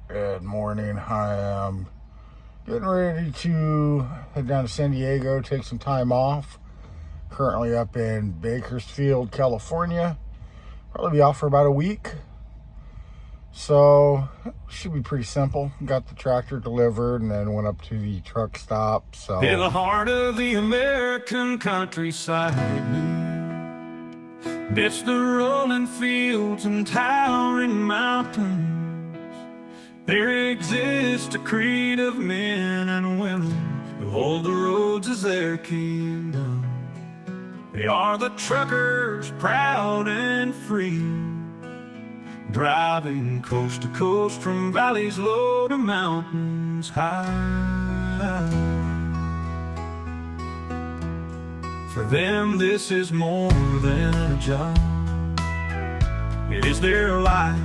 Good morning. I am getting ready to head down to San Diego, take some time off. Currently up in Bakersfield, California. Probably be off for about a week. So, should be pretty simple. Got the tractor delivered and then went up to the truck stop. So, in the heart of the American countryside, it's the rolling fields and towering mountains. There exists a creed of men and women who hold the roads as their kingdom. They are the truckers, proud and free, driving coast to coast from valleys low to mountains high. For them this is more than a job. It is their life,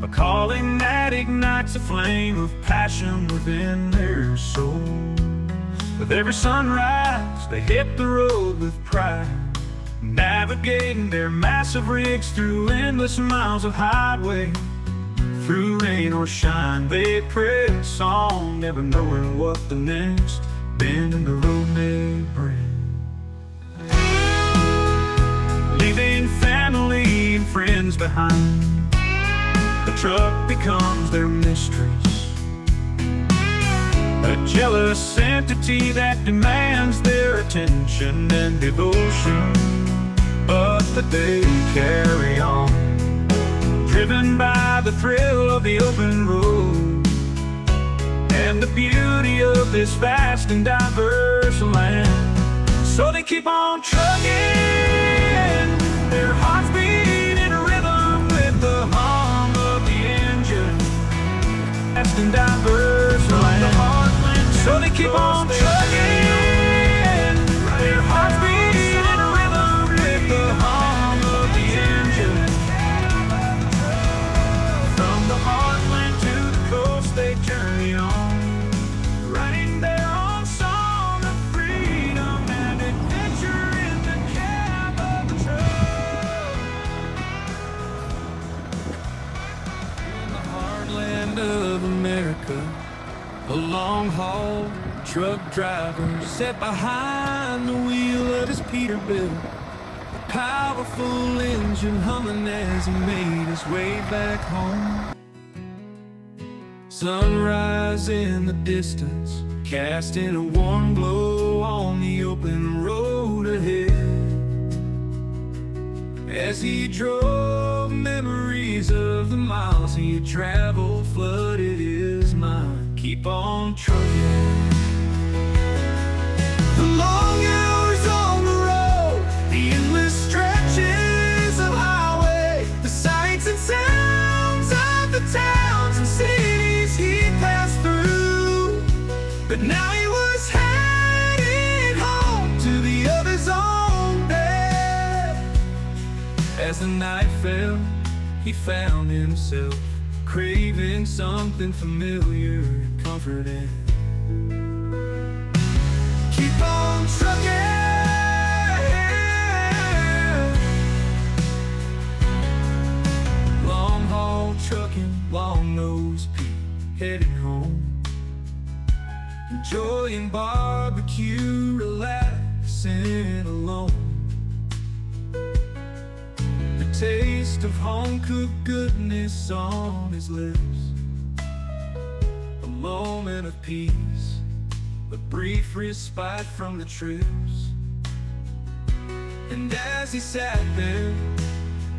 a calling that ignites a flame of passion within their soul. With every sunrise, they hit the road with pride, navigating their massive rigs through endless miles of highway. Through rain or shine, they press on, never knowing what the next bend in the road may bring. Leaving family and friends behind, the truck becomes their mistress, a jealous entity that demands their attention and devotion. But the day carry on, driven by the thrill of the open road and the beauty of this vast and diverse land. So they keep on trucking, their hearts beat in rhythm with the hum of the engine. Vast and diverse land. So they keep on trucking, their hearts beat in rhythm with the hum of the engine. From the heartland to the coast they journey on, writing their own song of freedom and adventure in the cab of the truck. In the heartland of America, a long-haul truck driver sat behind the wheel of his Peterbilt, a powerful engine humming as he made his way back home. Sunrise in the distance, casting a warm glow on the open road ahead. As he drove, memories of the miles he had traveled flooded his mind. Keep on trucking. The long hours on the road, the endless stretches of highway, the sights and sounds of the towns and cities he passed through. But now he was headed home to the other's own bed. As the night fell, he found himself craving something familiar, comforting. Keep on trucking. Long haul trucking, long nose Pete headed home, enjoying barbecue, relaxing alone. The taste of home-cooked goodness on his lips, a moment of peace, a brief respite from the trips. And as he sat there,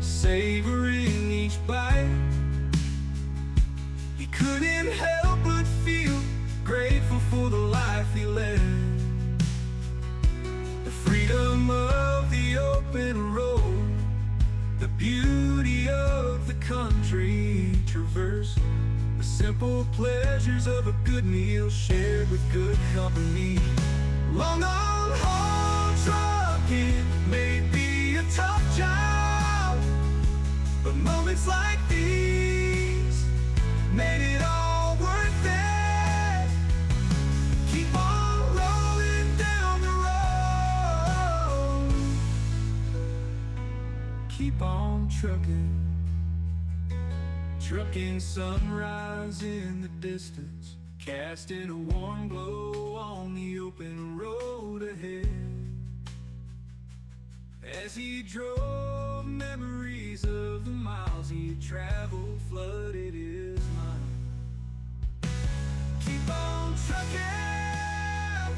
savoring each bite, he couldn't help but feel grateful for the life he led. The freedom of the open road, the beauty of the country traversed, the simple pleasures of a good meal shared with good company. Long on haul trucking may be a tough job, but moments like these made it all worth it. Keep on rolling down the road, keep on trucking. trucking sunrise in the distance, casting a warm glow on the open road ahead. As he drove, memories of the miles he traveled flooded his mind. Keep on trucking,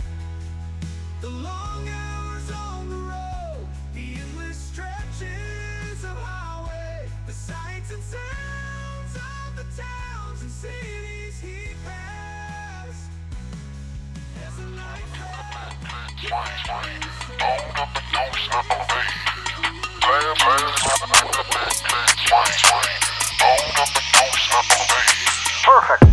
the long hours on the road, the endless stretches of highway, the sights and sounds of the towns and cities he passed. As the night Perfect.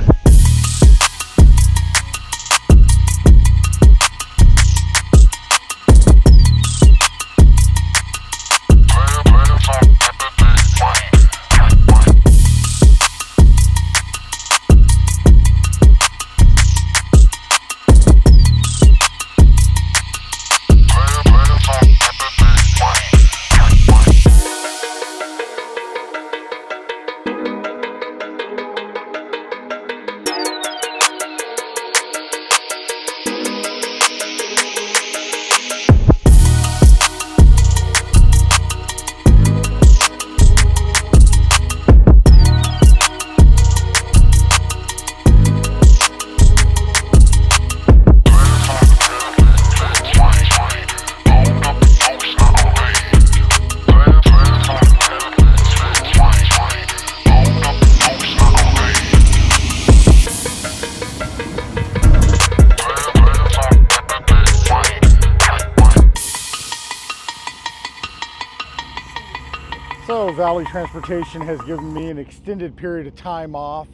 So Valley Transportation has given me an extended period of time off.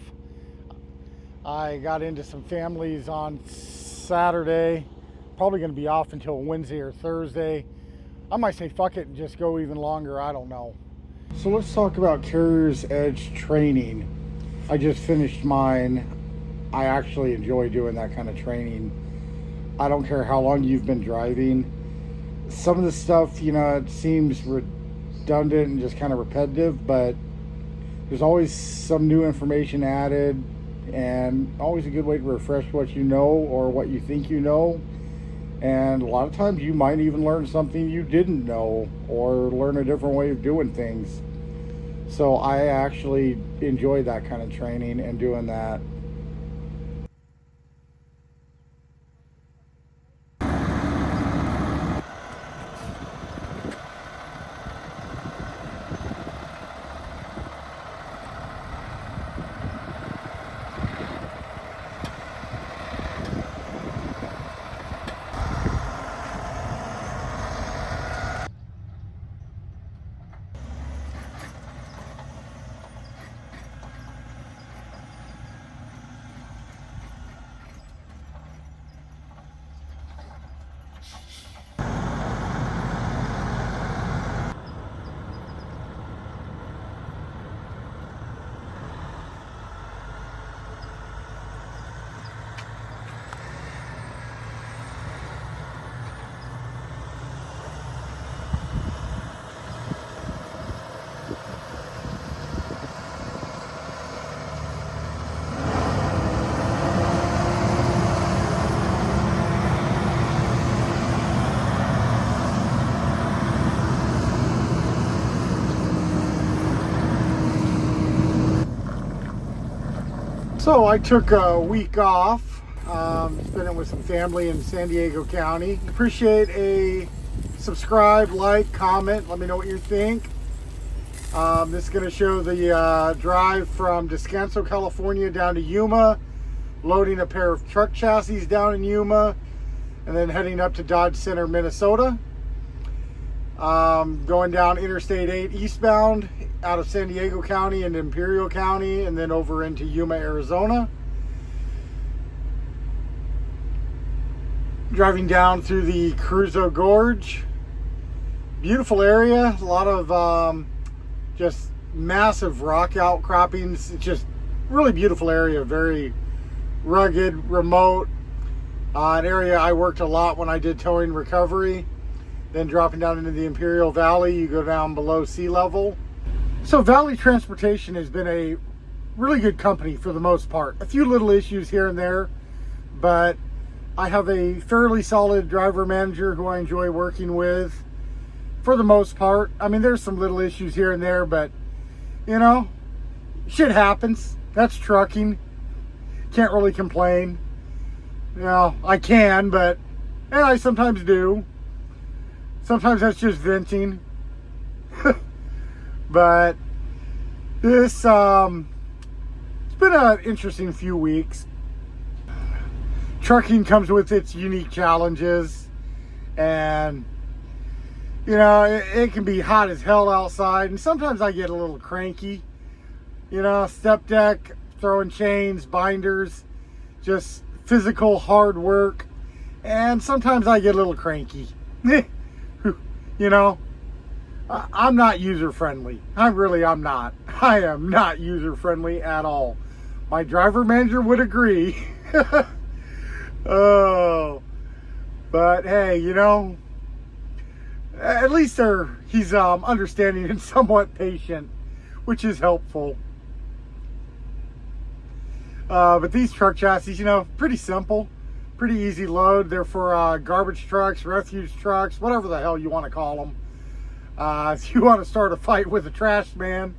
I got into some families on Saturday, probably going to be off until Wednesday or Thursday. I might say fuck it and just go even longer, I don't know. So let's talk about Carrier's Edge training. I just finished mine. I actually enjoy doing that kind of training. I don't care how long you've been driving. Some of the stuff, you know, it seems redundant and just kind of repetitive, but there's always some new information added and always a good way to refresh what you know or what you think you know. And a lot of times you might even learn something you didn't know or learn a different way of doing things. So I actually enjoy that kind of training and doing that. So I took a week off, spent it with some family in San Diego County. Appreciate a subscribe, like, comment. Let me know what you think. This is going to show the drive from Descanso, California down to Yuma, loading a pair of truck chassis down in Yuma, and then heading up to Dodge Center, Minnesota. Going down Interstate 8 eastbound out of San Diego County into Imperial County and then over into Yuma, Arizona. Driving down through the Cruzo Gorge. Beautiful area, a lot of just massive rock outcroppings. It's just really beautiful area, very rugged, remote. An area I worked a lot when I did towing recovery. Then dropping down into the Imperial Valley, you go down below sea level. So Valley Transportation has been a really good company for the most part. A few little issues here and there, but I have a fairly solid driver manager who I enjoy working with for the most part. I mean, there's some little issues here and there, but you know, shit happens. That's trucking. Can't really complain. You know, I can, but I sometimes do. Sometimes that's just venting. But this, it's been an interesting few weeks. Trucking comes with its unique challenges, and you know, it can be hot as hell outside, and sometimes I get a little cranky. You know, step deck, throwing chains, binders, just physical hard work, and sometimes I get a little cranky. You know, I'm not user friendly. I'm not. I am not user friendly at all. My driver manager would agree. Oh, but hey, you know, at least he's understanding and somewhat patient, which is helpful. But these truck chassis, you know, pretty simple, pretty easy load. They're for garbage trucks, refuse trucks, whatever the hell you want to call them. If you want to start a fight with a trash man,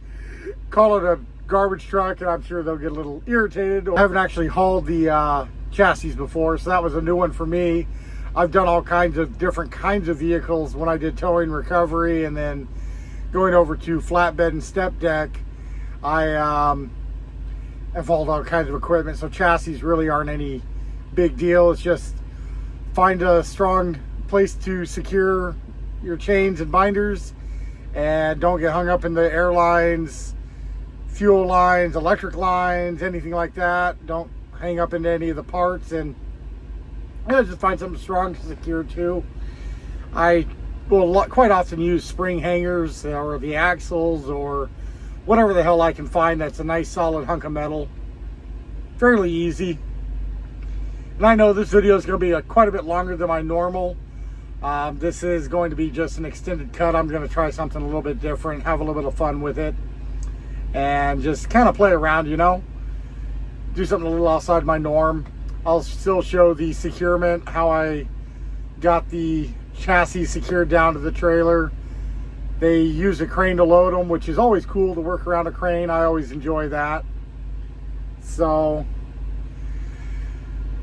call it a garbage truck, and I'm sure they'll get a little irritated. I haven't actually hauled the chassis before, so that was a new one for me. I've done all kinds of different kinds of vehicles when I did towing recovery, and then going over to flatbed and step deck, I have hauled all kinds of equipment, so chassis really aren't any big deal. It's just find a strong place to secure your chains and binders, and don't get hung up in the airlines, fuel lines, electric lines, anything like that. Don't hang up into any of the parts, and just find something strong to secure to. I will quite often use spring hangers or the axles or whatever the hell I can find that's a nice solid hunk of metal. Fairly easy. And I know this video is going to be quite a bit longer than my normal. This is going to be just an extended cut. I'm going to try something a little bit different, have a little bit of fun with it, and just kind of play around, you know, do something a little outside my norm. I'll still show the securement, how I got the chassis secured down to the trailer. They use a crane to load them, which is always cool to work around a crane. I always enjoy that. So,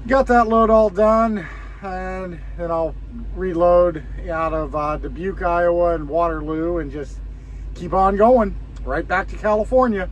got that load all done, and then I'll reload out of Dubuque, Iowa, and Waterloo, and just keep on going right back to California.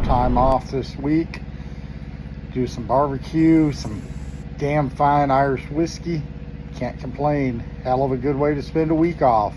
time off this week. Do some barbecue, some damn fine Irish whiskey. Can't complain. Hell of a good way to spend a week off.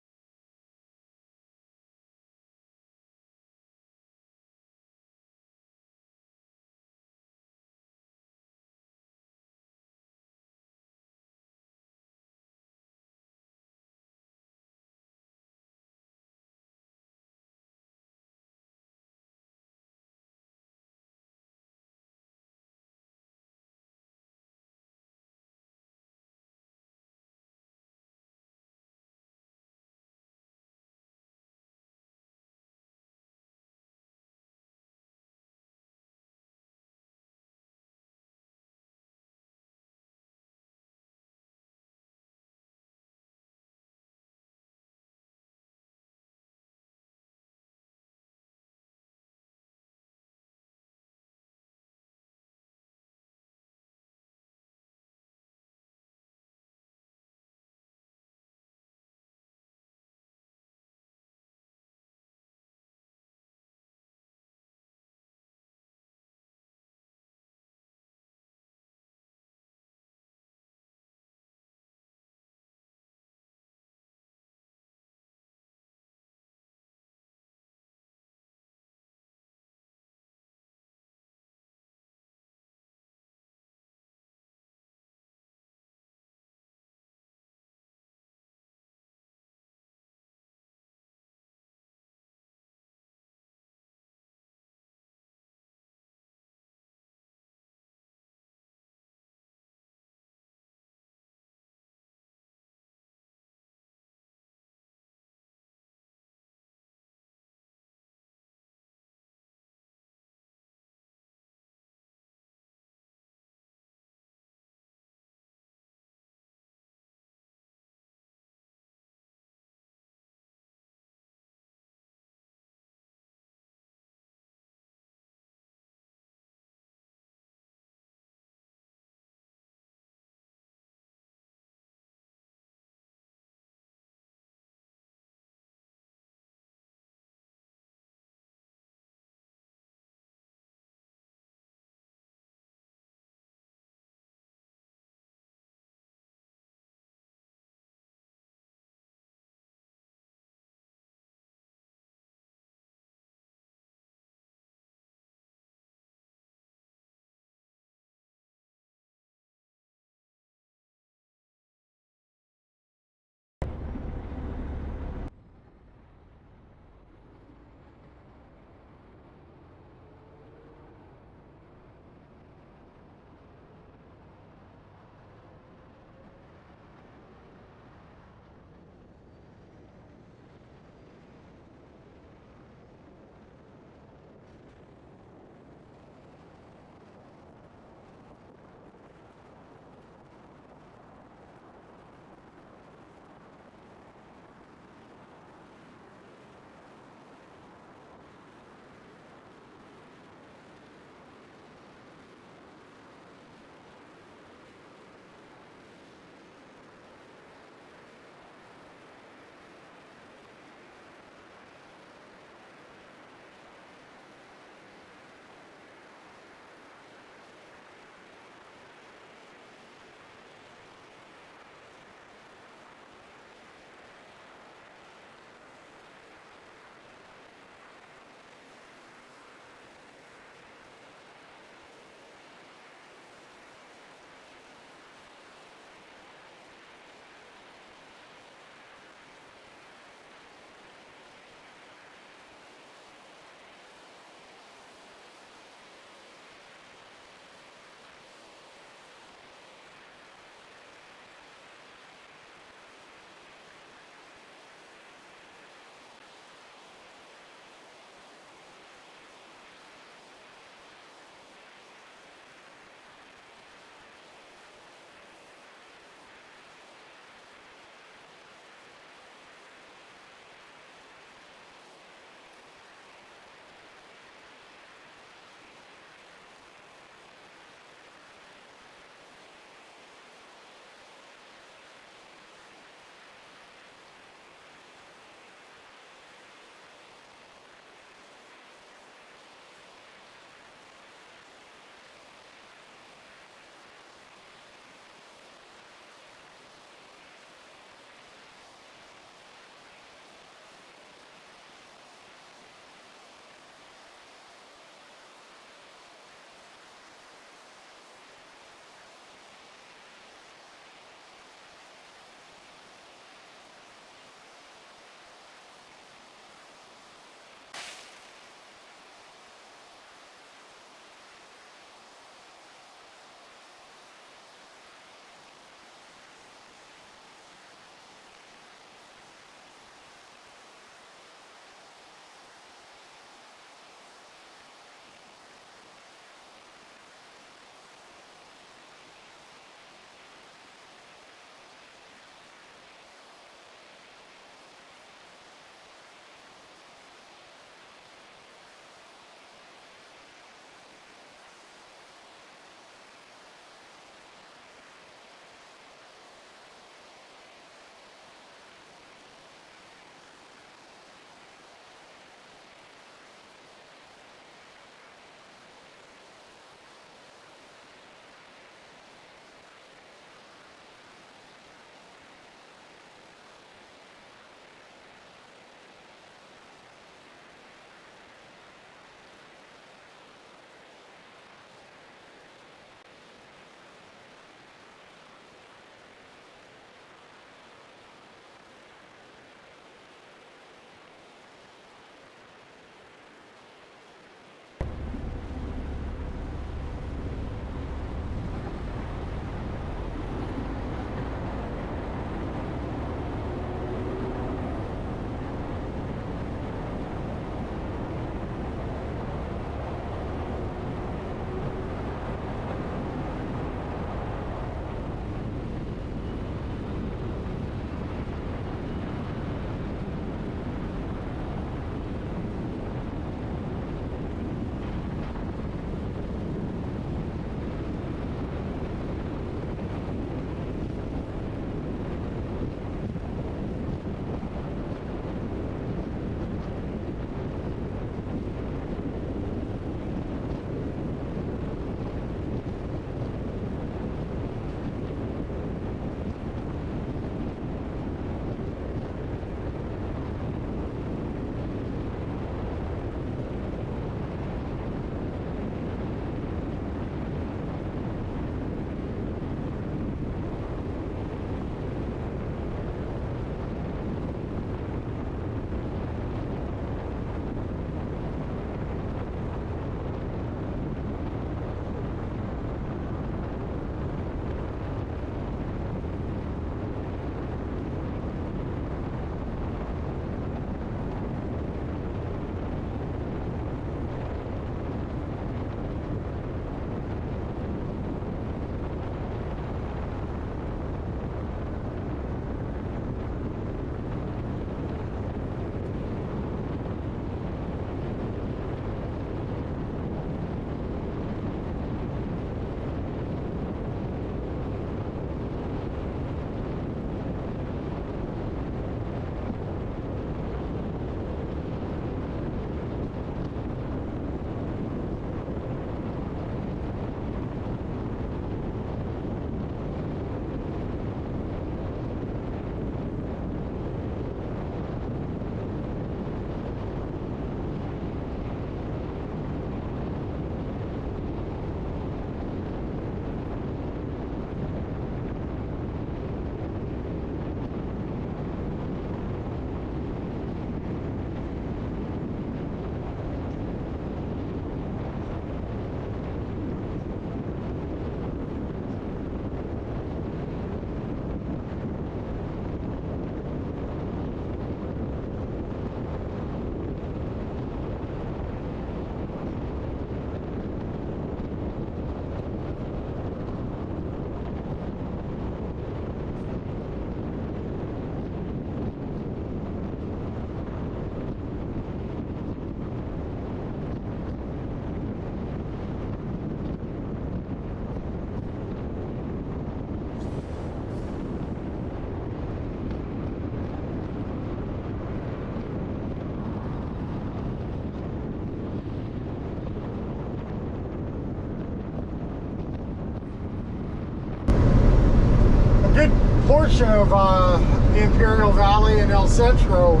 portion of the Imperial Valley and El Centro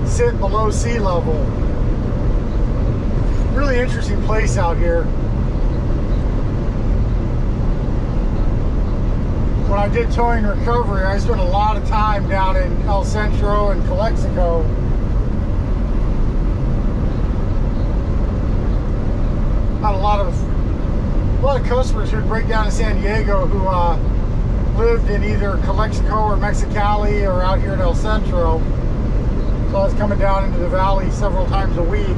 sit below sea level. Really interesting place out here. When I did towing recovery, I spent a lot of time down in El Centro and Calexico. Had a lot of customers who'd break down to San Diego who lived in either Calexico or Mexicali or out here in El Centro. So I was coming down into the valley several times a week.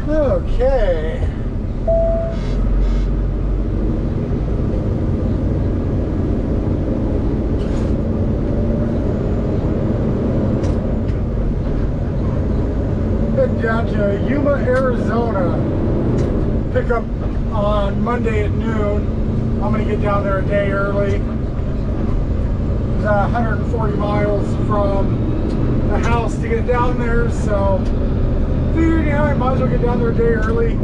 Okay. Heading down to Yuma, Arizona. Pick up on Monday at noon. I'm going to get down there a day early. It's 140 miles from the house to get down there, so figured, you know, I might as well get down there a day early.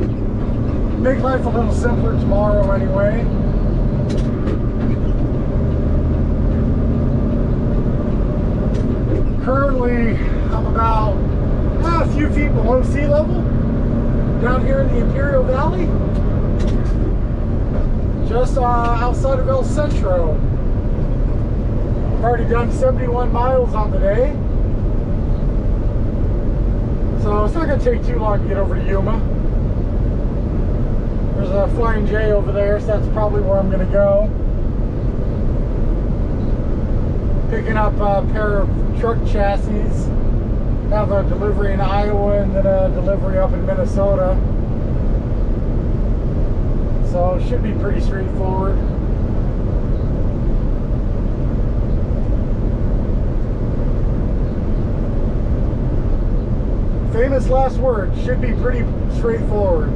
Make life a little simpler tomorrow anyway. Currently, I'm about a few feet below sea level down here in the Imperial Valley. Just outside of El Centro. I've already done 71 miles on the day. So it's not going to take too long to get over to Yuma. There's a Flying J over there, so that's probably where I'm going to go. Picking up a pair of truck chassis. Have a delivery in Iowa and then a delivery up in Minnesota. So it should be pretty straightforward. Famous last words, should be pretty straightforward.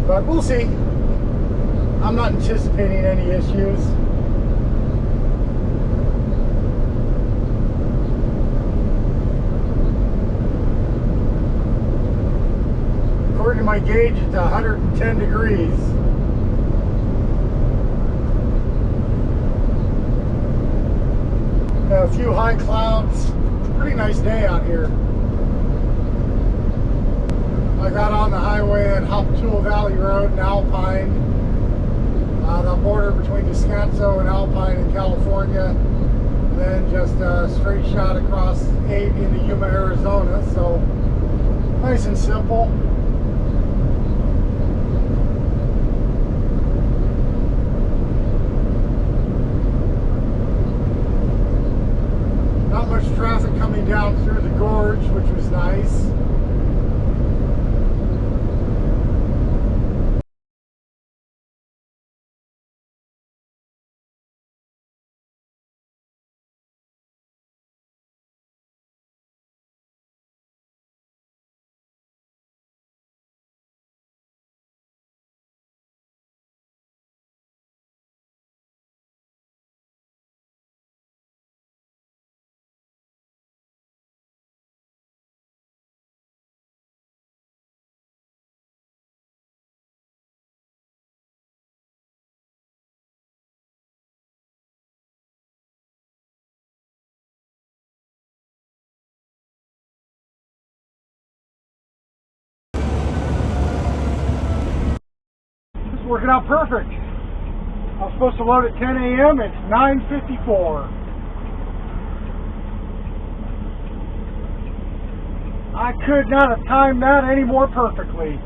But we'll see. I'm not anticipating any issues. According to my gauge, it's 110 degrees. A few high clouds. Pretty nice day out here. I got on the highway at Hoptool Valley Road in Alpine, the border between Descanso and Alpine in California, and then just a straight shot across 8 into Yuma, Arizona. So nice and simple. Not much traffic coming down through the gorge, which was nice. Working out perfect. I was supposed to load at 10 a.m. It's 9:54. I could not have timed that any more perfectly.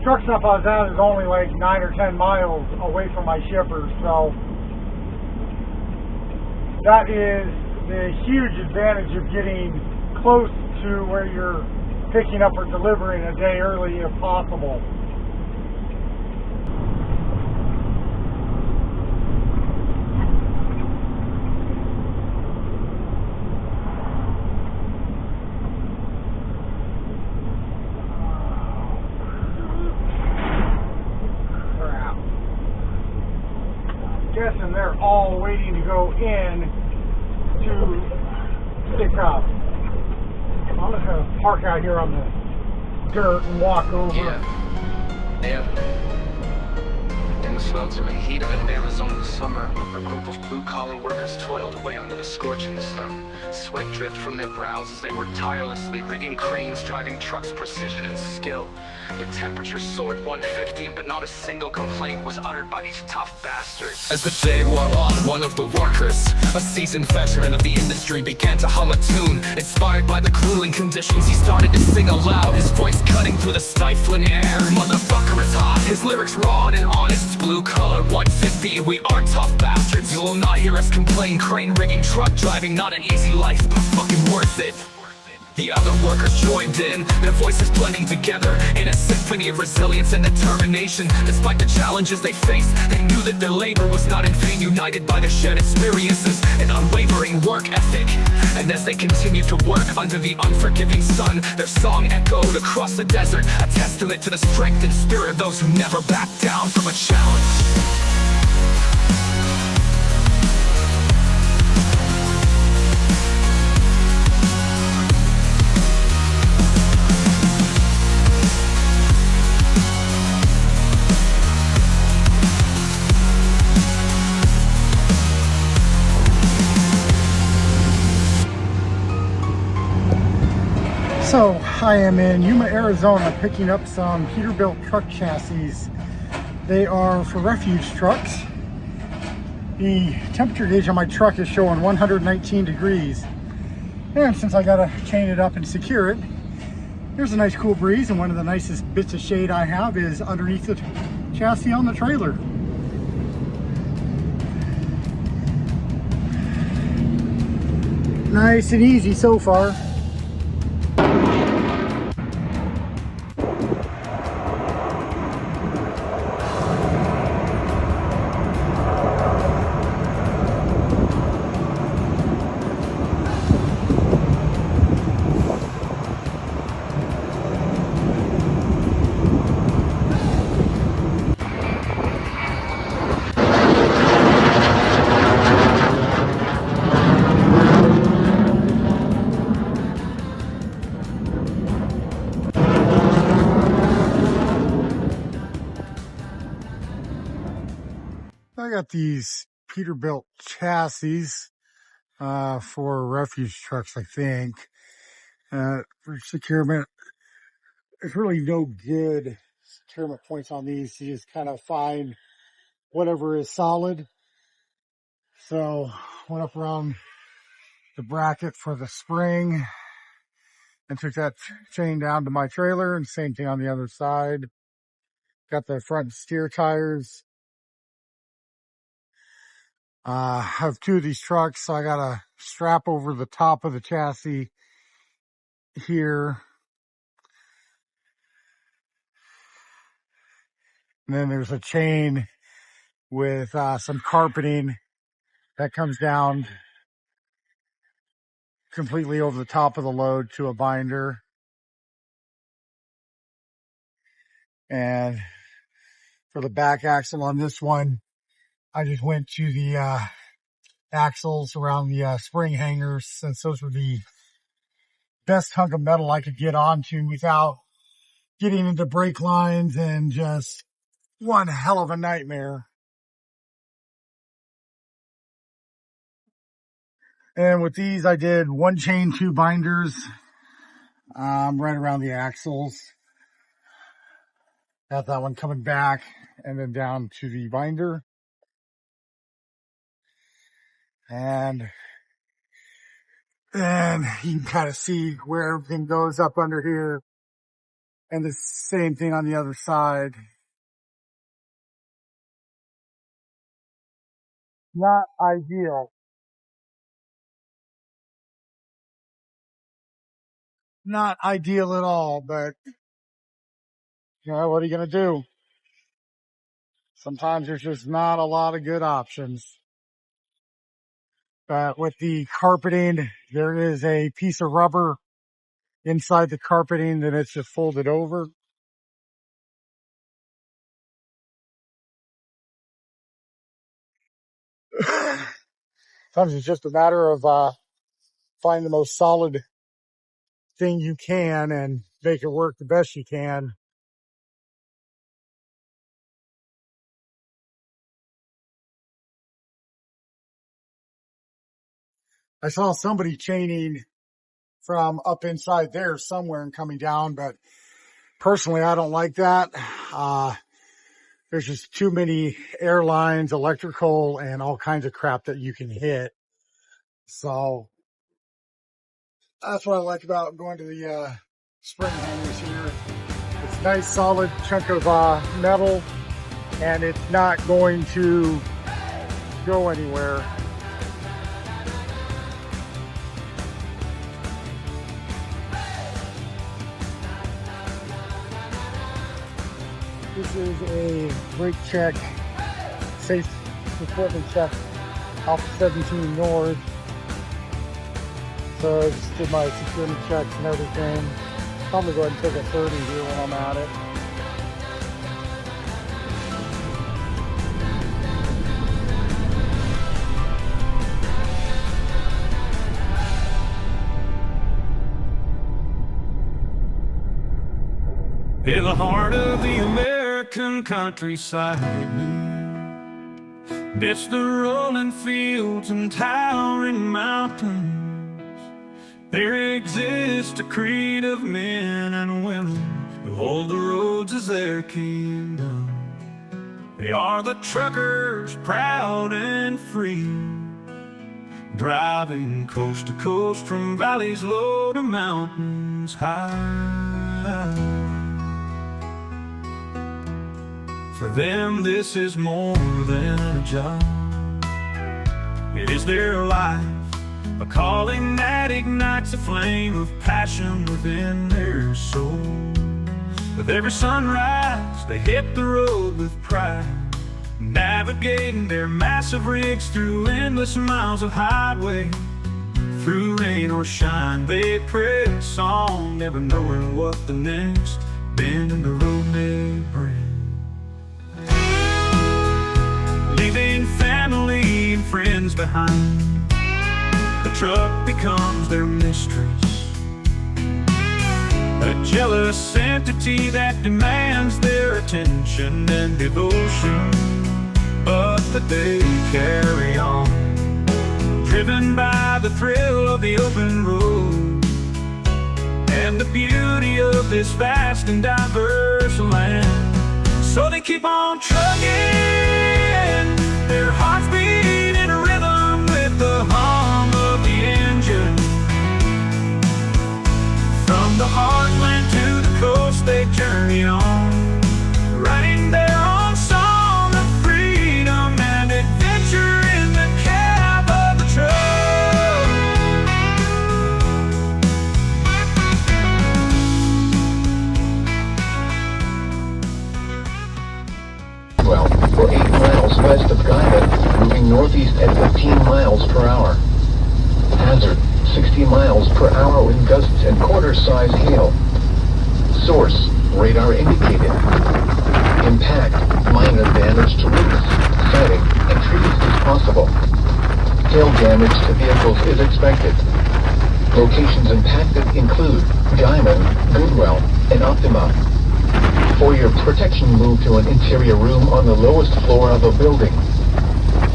truck stop I was at is only like 9 or 10 miles away from my shipper, so that is the huge advantage of getting close to where you're picking up or delivering a day early if possible. Guessing they're all waiting to go in to pick up. I'm just gonna park out here on the dirt and walk over. In the sweltering heat of an Arizona summer, a group of blue-collar workers toiled away under the scorching sun. Sweat dripped from their brows as they worked tirelessly, rigging cranes, driving trucks, precision and skill. The temperature soared 150, but not a single complaint was uttered by these tough bastards. As the day wore on, one of the workers, a seasoned veteran of the industry, began to hum a tune. Inspired by the grueling conditions, he started to sing aloud, his voice cutting through the stifling air. Motherfucker is hot, his lyrics raw and honest. Blue collar 150, we are tough bastards. You will not hear us complain. Crane rigging, truck driving, not an easy life, but fucking worth it. The other workers joined in, their voices blending together in a symphony of resilience and determination. Despite the challenges they faced, they knew that their labor was not in vain, united by their shared experiences and unwavering work ethic. And as they continued to work under the unforgiving sun, their song echoed across the desert, a testament to the strength and spirit of those who never back down from a challenge. So I am in Yuma, Arizona, picking up some Peterbilt truck chassis. They are for refuge trucks. The temperature gauge on my truck is showing 119 degrees. And since I gotta chain it up and secure it, there's a nice cool breeze, and one of the nicest bits of shade I have is underneath the chassis on the trailer. Nice and easy so far. I got these Peterbilt chassis for refuge trucks, I think. For securement, there's really no good securement points on these. You just kind of find whatever is solid. So went up around the bracket for the spring and took that chain down to my trailer, and same thing on the other side. Got the front steer tires. I have two of these trucks, so I got a strap over the top of the chassis here. And then there's a chain with some carpeting that comes down completely over the top of the load to a binder. And for the back axle on this one, I just went to the axles around the spring hangers, since those were the best hunk of metal I could get onto without getting into brake lines, and just one hell of a nightmare. And with these, I did one chain, two binders, right around the axles. Got that one coming back and then down to the binder. And then you can kind of see where everything goes up under here. And the same thing on the other side. Not ideal. Not ideal at all, but what are you going to do? Sometimes there's just not a lot of good options. But with the carpeting, there is a piece of rubber inside the carpeting that it's just folded over. Sometimes it's just a matter of finding the most solid thing you can and make it work the best you can. I saw somebody chaining from up inside there somewhere and coming down, but personally, I don't like that. There's just too many airlines, electrical, and all kinds of crap that you can hit. So that's what I like about going to the spring hangers here. It's a nice solid chunk of metal, and it's not going to go anywhere. This is a brake check, safe equipment check off 17 North. So I just did my security checks and everything. Probably go ahead and take a 30 here when I'm at it. In the heart of the American countryside, it's the rolling fields and towering mountains. There exists a creed of men and women who hold the roads as their kingdom. They are the truckers, proud and free, driving coast to coast from valleys low to mountains high. For them, this is more than a job. It is their life, a calling that ignites a flame of passion within their soul. With every sunrise, they hit the road with pride, navigating their massive rigs through endless miles of highway. Through rain or shine, they press on, never knowing what the next bend in the road may bring. Leaving family and friends behind, the truck becomes their mistress, a jealous entity that demands their attention and devotion. But they carry on, driven by the thrill of the open road and the beauty of this vast and diverse land. So they keep on trucking, their hearts beat in a rhythm with the hum of the engine. From the heartland to the coast they journey on, writing their own song of freedom and adventure in the cab of the truck. Well, for 8 miles west of Guyana, moving northeast at 15 miles per hour. Hazard, 60 miles per hour with gusts and quarter-size hail. Source, radar indicated. Impact, minor damage to roofs, siding, and trees is possible. Hail damage to vehicles is expected. Locations impacted include Diamond, Goodwell, and Optima. For your protection, move to an interior room on the lowest floor of a building.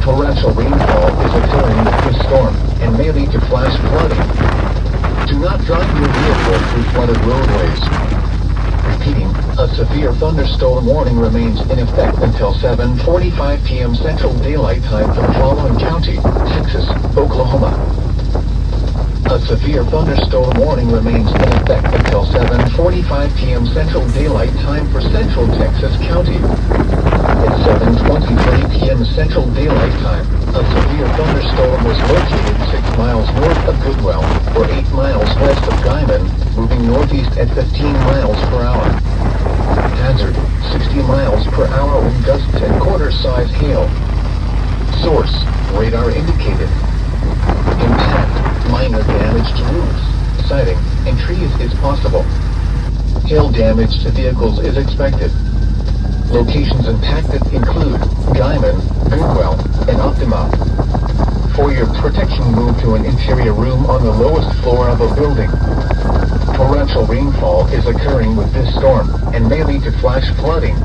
Torrential rainfall is occurring with this storm and may lead to flash flooding. Do not drive your vehicle through flooded roadways. Repeating, a severe thunderstorm warning remains in effect until 7:45 p.m. Central Daylight Time for the following county: Texas, Oklahoma. A severe thunderstorm warning remains in effect until 7:45 p.m. Central Daylight Time for Central Texas County. At 7:23 p.m. Central Daylight Time, a severe thunderstorm was located 6 miles north of Goodwell, or 8 miles west of Guyman, moving northeast at 15 miles per hour. Hazard, 60 miles per hour wind gusts and quarter-size hail. Source, radar indicated. Impact, minor damage to roofs, siding, and trees is possible. Hail damage to vehicles is expected. Locations impacted include Guyman, Goodwell, and Optima. For your protection, move to an interior room on the lowest floor of a building. Torrential rainfall is occurring with this storm and may lead to flash flooding.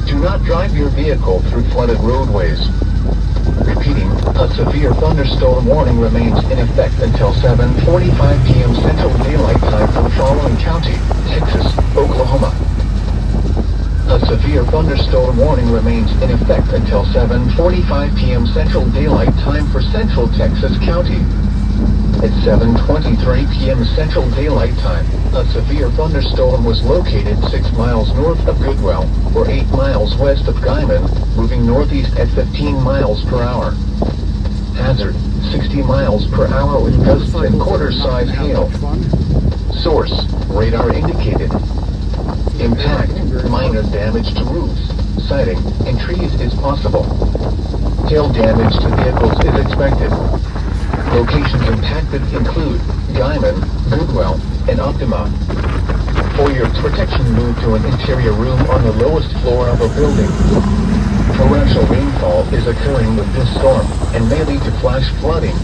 Do not drive your vehicle through flooded roadways. Repeating, a severe thunderstorm warning remains in effect until 7:45 p.m. Central Daylight Time for the following county: Texas, Oklahoma. A severe thunderstorm warning remains in effect until 7:45 p.m. Central Daylight Time for Central Texas County. At 7:23 p.m. Central Daylight Time, a severe thunderstorm was located 6 miles north of Goodwell, or 8 miles west of Guyman, moving northeast at 15 miles per hour. Hazard, 60 miles per hour with gusts and quarter-size hail. Source, radar indicated. Impact, minor damage to roofs, siding, and trees is possible. Hail damage to vehicles is expected. Locations impacted include Guyman, Goodwell, and Optima. For your protection, move to an interior room on the lowest floor of a building. Torrential rainfall is occurring with this storm and may lead to flash flooding.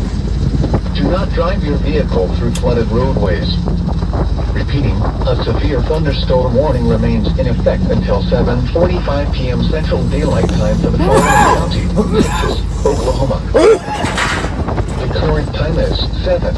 Do not drive your vehicle through flooded roadways. Repeating, a severe thunderstorm warning remains in effect until 7:45 p.m. Central Daylight Time for the following county: Texas, Oklahoma. The current time is 7.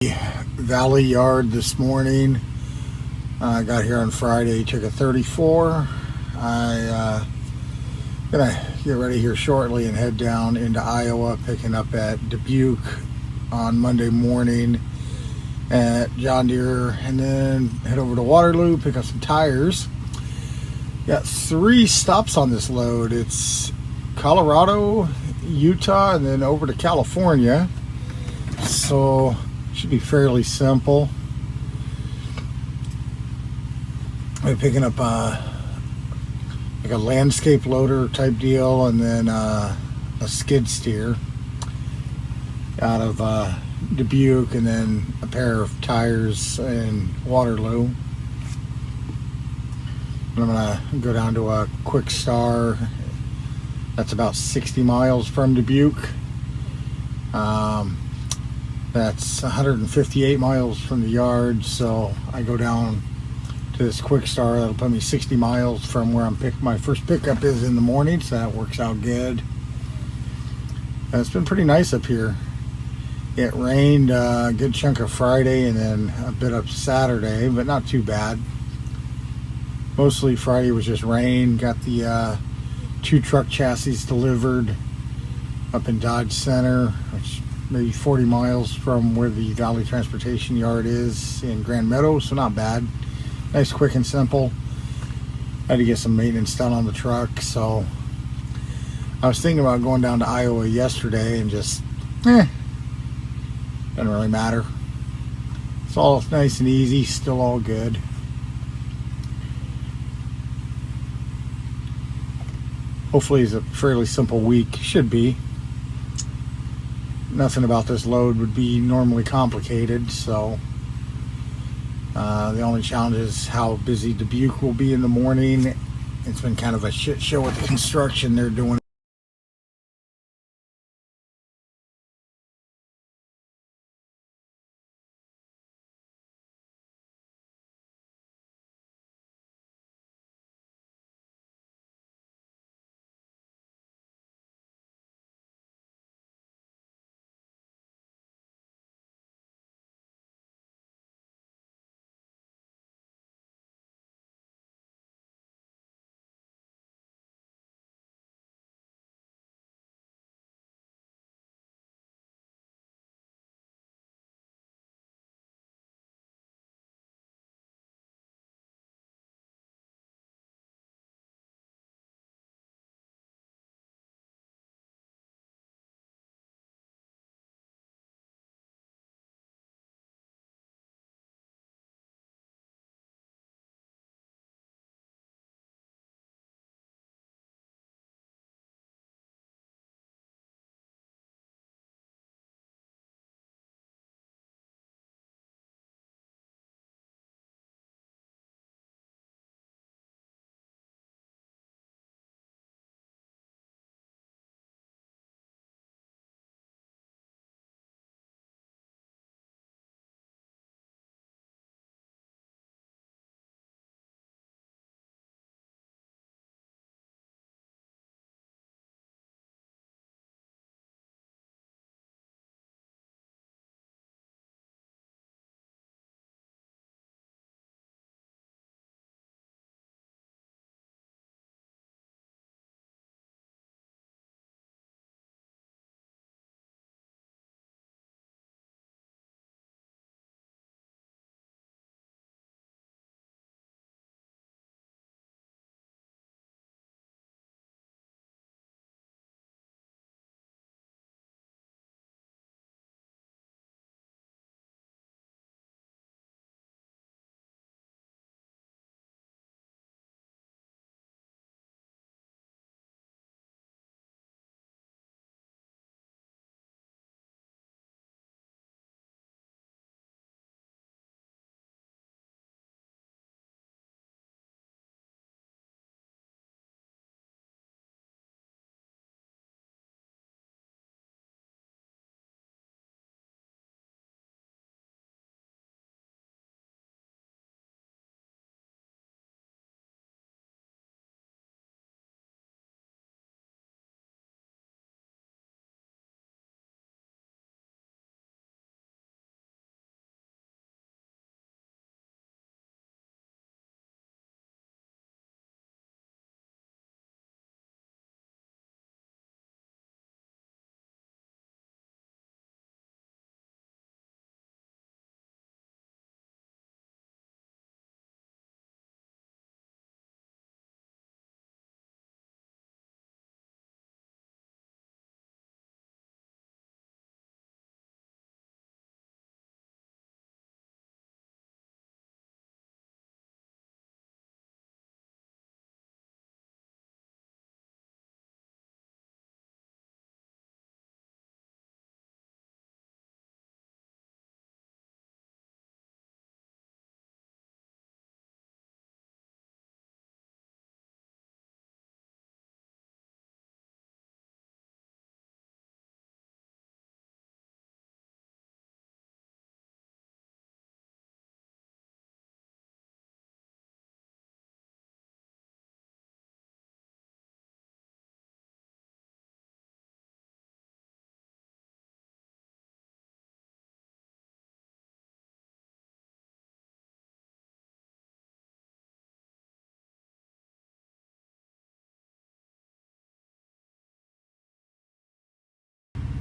Valley Yard this morning. I got here on Friday, took a 34. Gonna get ready here shortly and head down into Iowa, picking up at Dubuque on Monday morning at John Deere, and then head over to Waterloo, pick up some tires. Got 3 stops on this load. It's Colorado, Utah, and then over to California. So should be fairly simple. I'm picking up like a landscape loader type deal, and then a skid steer out of Dubuque, and then a pair of tires in Waterloo. I'm gonna go down to a Quick Star that's about 60 miles from Dubuque. That's 158 miles from the yard, so I go down to this Quick Star. That'll put me 60 miles from where my first pickup is in the morning, so that works out good. It's been pretty nice up here. It rained a good chunk of Friday and then a bit of Saturday, but not too bad. Mostly Friday was just rain. Got the 2 truck chassis delivered up in Dodge Center, which maybe 40 miles from where the Valley Transportation Yard is in Grand Meadows, so not bad. Nice, quick, and simple. Had to get some maintenance done on the truck, so I was thinking about going down to Iowa yesterday and just, doesn't really matter. It's all nice and easy, still all good. Hopefully it's a fairly simple week. Should be. Nothing about this load would be normally complicated, so the only challenge is how busy Dubuque will be in the morning. It's been kind of a shit show with the construction they're doing.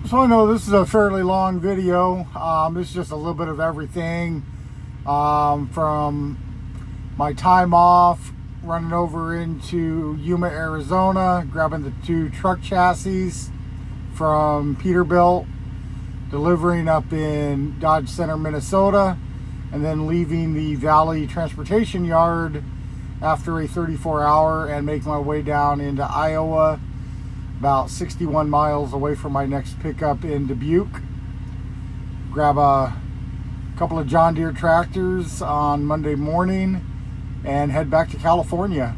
So I know this is a fairly long video. This is just a little bit of everything from my time off, running over into Yuma, Arizona, grabbing the 2 truck chassis from Peterbilt, delivering up in Dodge Center, Minnesota, and then leaving the Valley Transportation Yard after a 34-hour and make my way down into Iowa, about 61 miles away from my next pickup in Dubuque. Grab a couple of John Deere tractors on Monday morning and head back to California.